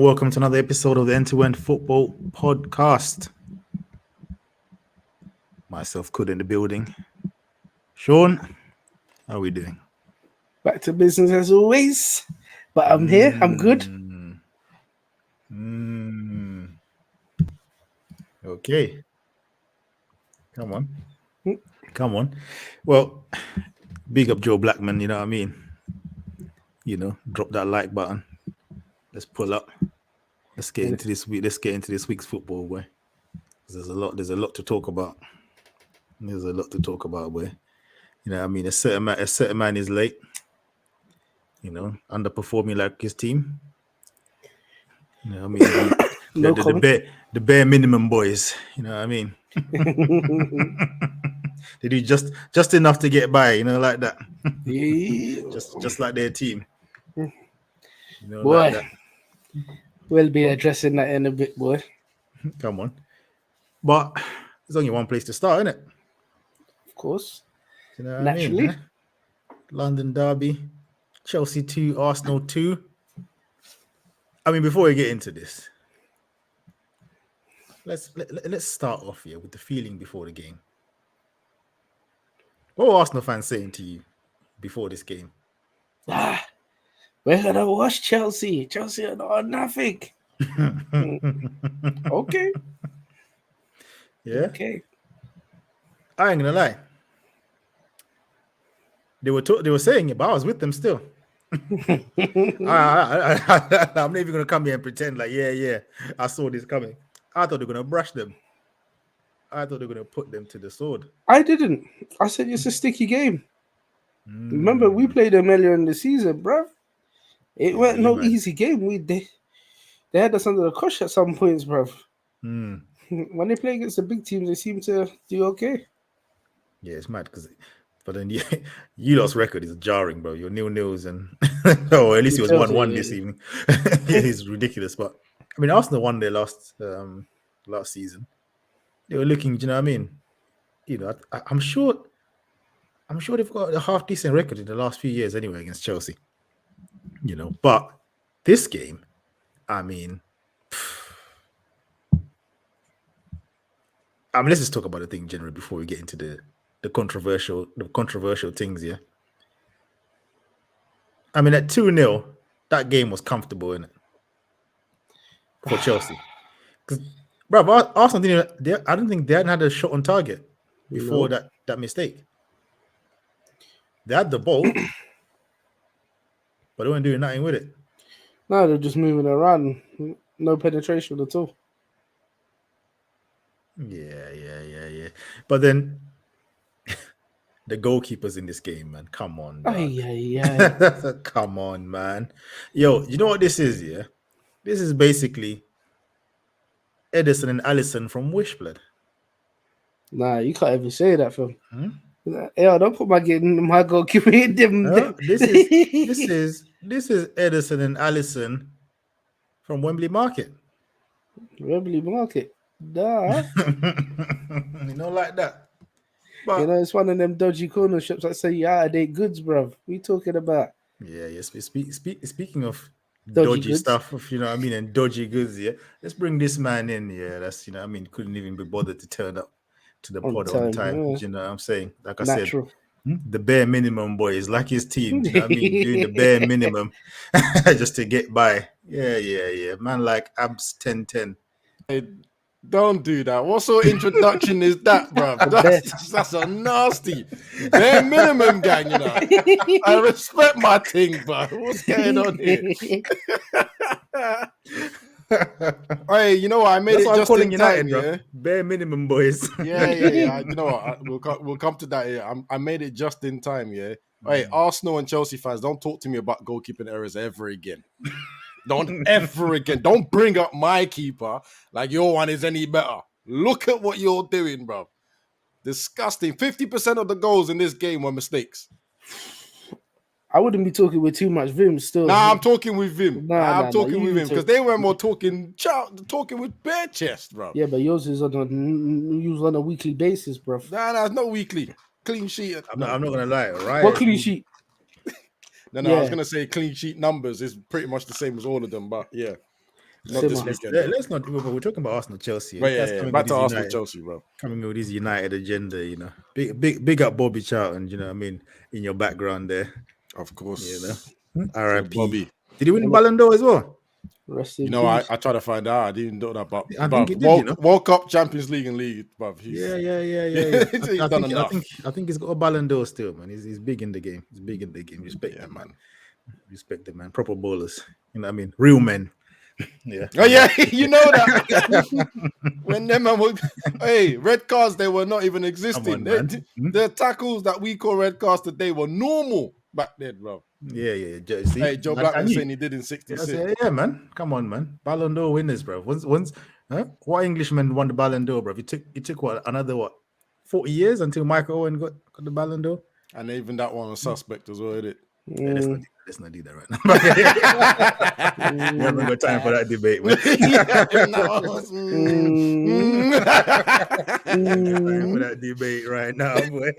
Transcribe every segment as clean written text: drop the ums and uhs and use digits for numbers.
welcome to another episode of the End-to-End Football Podcast. Myself, Kud, in the building. Sean, how are we doing? Back to business as always. But I'm here. I'm good. Okay. Come on. Well, big up Joe Blackman, you know what I mean? Drop that like button. Let's pull up. Let's get into this week. Let's get into this week's football, boy. There's a lot to talk about. Boy. You know what I mean? A certain man is late. Underperforming like his team. You know what I mean? The bare minimum boys. You know what I mean? They do just enough to get by, like that. just like their team. Boy, like that. We'll be addressing that in a bit, boy. Come on. But there's only one place to start, isn't it? Of course. You know what Naturally. I mean, London Derby, Chelsea 2, Arsenal 2. I mean, before we get into this, let's start off here with the feeling before the game. What were Arsenal fans saying to you before this game? We're gonna watch Chelsea. Chelsea are not nothing. Okay. Yeah. Okay. I ain't gonna lie. They were saying it, but I was with them still. I'm not even gonna come here and pretend like yeah, I saw this coming. I thought they were gonna brush them. I thought they were gonna put them to the sword. I didn't. I said it's a sticky game. Remember, we played them earlier in the season, bruv. It wasn't no easy game. They had us under the cosh at some points, bruv. When they play against the big teams, they seem to do okay. Yeah, it's mad but then you lot's record is jarring, bro. Your 0-0s and at least it was 1-1 this evening. It's ridiculous. But I mean, Arsenal won their last season. They were looking, do you know what I mean? I'm sure they've got a half decent record in the last few years anyway against Chelsea. But this game, I mean, let's just talk about the thing generally before we get into the controversial things, yeah. I mean, at 2-0, that game was comfortable, innit? For Chelsea. Because, bro, Arsenal I don't think they hadn't had a shot on target before that mistake. They had the ball, but they weren't doing nothing with it. No, they're just moving around. No penetration at all. Yeah. But then the goalkeepers in this game, man. Come on, dog. Come on, man. Yo, you know what this is, yeah? This is basically Edison and Allison from Wishblood. Nah, you can't even say that, fam. Yeah, don't put my goalkeeper in them. No, this is Edison and Allison from Wembley Market. Wembley Market. Nah. Like that. But, it's one of them dodgy corner shops that say you out of date goods, bruv. What you talking about? Yeah. Speaking of dodgy stuff, you know what I mean, and dodgy goods, yeah. Let's bring this man in, yeah. That's, you know what I mean, couldn't even be bothered to turn up to the pod on time. Yeah. You know what I'm saying? Like I said, the bare minimum, boy, is like his team. You know what I mean? Doing the bare minimum just to get by. Yeah. Man, like Abs 1010. Hey, don't do that. What sort of introduction is that, bro? That's a nasty bare minimum, gang. I respect my thing, bro. What's going on here? Hey, you know what? I made That's it just in time, United, yeah. Bare minimum, boys. Yeah. You know what? We'll come to that here. I made it just in time, yeah. Hey, Arsenal and Chelsea fans, don't talk to me about goalkeeping errors ever again. Don't ever again. Don't bring up my keeper like your one is any better. Look at what you're doing, bro. Disgusting. 50% of the goals in this game were mistakes. I wouldn't be talking with too much vim still. Nah, I'm talking with vim. I'm talking with him because they were more talking with bare chest, bro. Yeah, but yours is on a weekly basis, bro. Nah, it's not weekly. Clean sheet. I'm not gonna lie, right? What clean sheet? No, I was gonna say clean sheet numbers is pretty much the same as all of them, but yeah. Not this weekend. Let's not. We're talking about Arsenal, Chelsea. But yeah. Back to Arsenal, Chelsea, bro. Coming with his United agenda, you know. Big up Bobby Charlton, you know what I mean, in your background there. Of course. You know. R.I.P. Bobby. Did he win the Ballon d'Or as well? Rest in peace. I tried to find out. I didn't know that. But I think he did, you know? World Cup, Champions League, and League. Bruv, Yeah. He's done enough. I think he's got a Ballon d'Or still, man. He's big in the game. Respect him, man. Respect him, man. Proper ballers. You know what I mean? Real men. Yeah. Oh yeah, you know that. When them man would, red cards, they were not even existing. The tackles that we call red cards today were normal back then, bro. Yeah. See, hey, Joe Blackman saying he did in 66. Yeah, man. Come on, man. Ballon d'Or winners, bro. Once, what Englishman won the Ballon d'Or, bro? It took another 40 years until Michael Owen got the Ballon d'Or. And even that one was suspect as well, isn't it? Yeah, let's not do that right now. We haven't got time for that debate, man. Time for that debate right now, boy.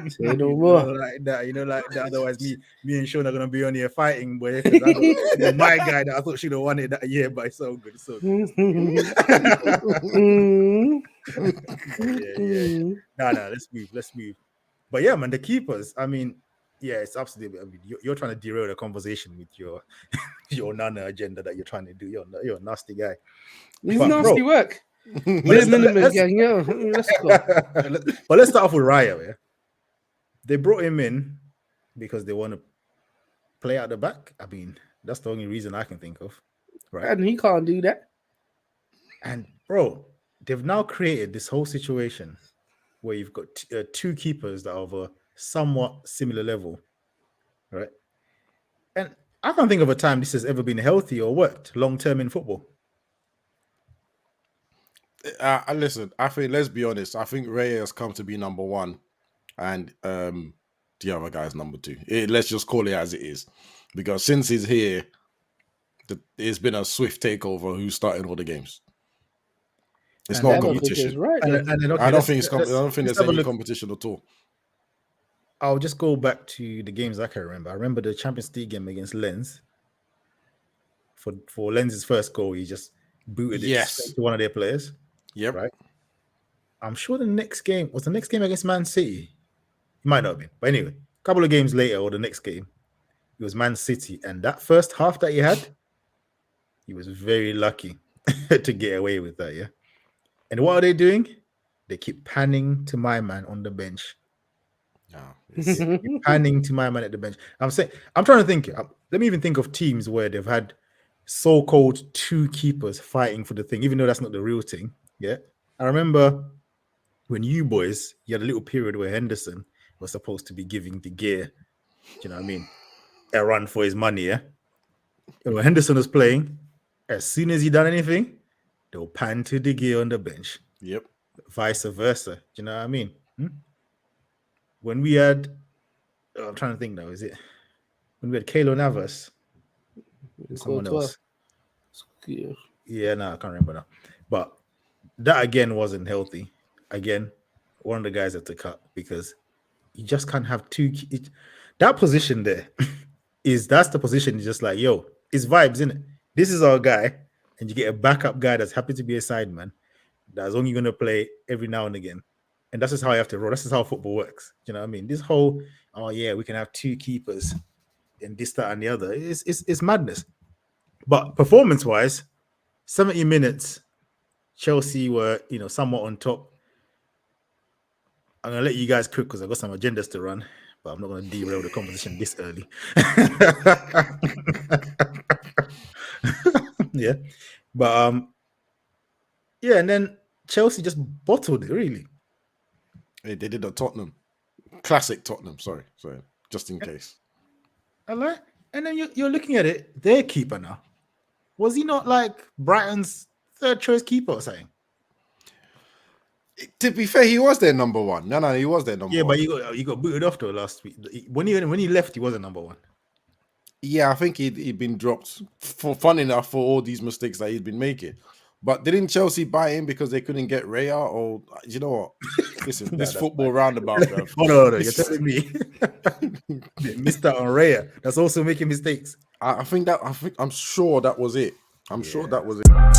Say no more. Like that. Otherwise, me and Sean are gonna be on here fighting, boy. My guy that I thought should have won it that year, but it's so good. No, let's move. But yeah, man, the keepers. I mean, yeah, it's absolutely. I mean, you're trying to derail the conversation with your Nana agenda that you're trying to do. You're a nasty guy. It's nasty work. Let's go. But let's start off with Raya. Yeah? They brought him in because they want to play at the back. I mean, that's the only reason I can think of, right? And he can't do that. And bro, they've now created this whole situation where you've got two keepers that are of a somewhat similar level, right? And I can't think of a time this has ever been healthy or worked long term in football. Listen, I think, let's be honest, I think Raya has come to be number one, and the other guy's number two. Let's just call it as it is, because since he's here, it's been a swift takeover who's starting all the games. It's not competition. Right, I don't think there's any competition at all. I'll just go back to the games I can remember. I remember the Champions League game against Lens. For Lens's first goal, he just booted it to one of their players. Yep. Right. I'm sure the next game against Man City. It might not have been. But anyway, a couple of games later, or the next game, it was Man City. And that first half that he had, he was very lucky to get away with that, yeah. And what are they doing? They keep panning to my man on the bench. Panning to my man at the bench. I'm trying to think. Let me even think of teams where they've had so-called two keepers fighting for the thing, even though that's not the real thing. Yeah. I remember when you had a little period where Henderson was supposed to be giving De Gea, you know what I mean, a run for his money, yeah? And when Henderson was playing, as soon as he done anything, they'll pan to De Gea on the bench. Yep. Vice versa. Do you know what I mean? When we had, I'm trying to think now, is it when we had Keylor Navas? Someone else. Yeah, no, I can't remember now. But that again wasn't healthy. Again, one of the guys had to cut because you just can't have two. That position there that's the position. Just like, yo, it's vibes, isn't it? This is our guy, and you get a backup guy that's happy to be a side man that's only going to play every now and again. And that's just how you have to roll. That's just how football works. You know what I mean? This whole, we can have two keepers and this, that, and the other. It's madness. But performance-wise, 70 minutes, Chelsea were, somewhat on top. I'm going to let you guys cook because I've got some agendas to run, but I'm not going to derail the competition this early. Yeah. But, and then Chelsea just bottled it, really. Hey, they did a Tottenham. Classic Tottenham, sorry, just in case. And then you're looking at it, their keeper now. Was he not like Brighton's third choice keeper or something? To be fair, he was their number one. No, he was their number one. Yeah, but he got booted off though last week. When he left, he wasn't number one. Yeah, I think he'd been dropped fun enough for all these mistakes that he'd been making. But didn't Chelsea buy him because they couldn't get Raya? Or you know what? Listen, this football roundabout, bro. Hold on, you're telling me they missed out on Raya. That's also making mistakes. I'm sure that was it. I'm sure that was it.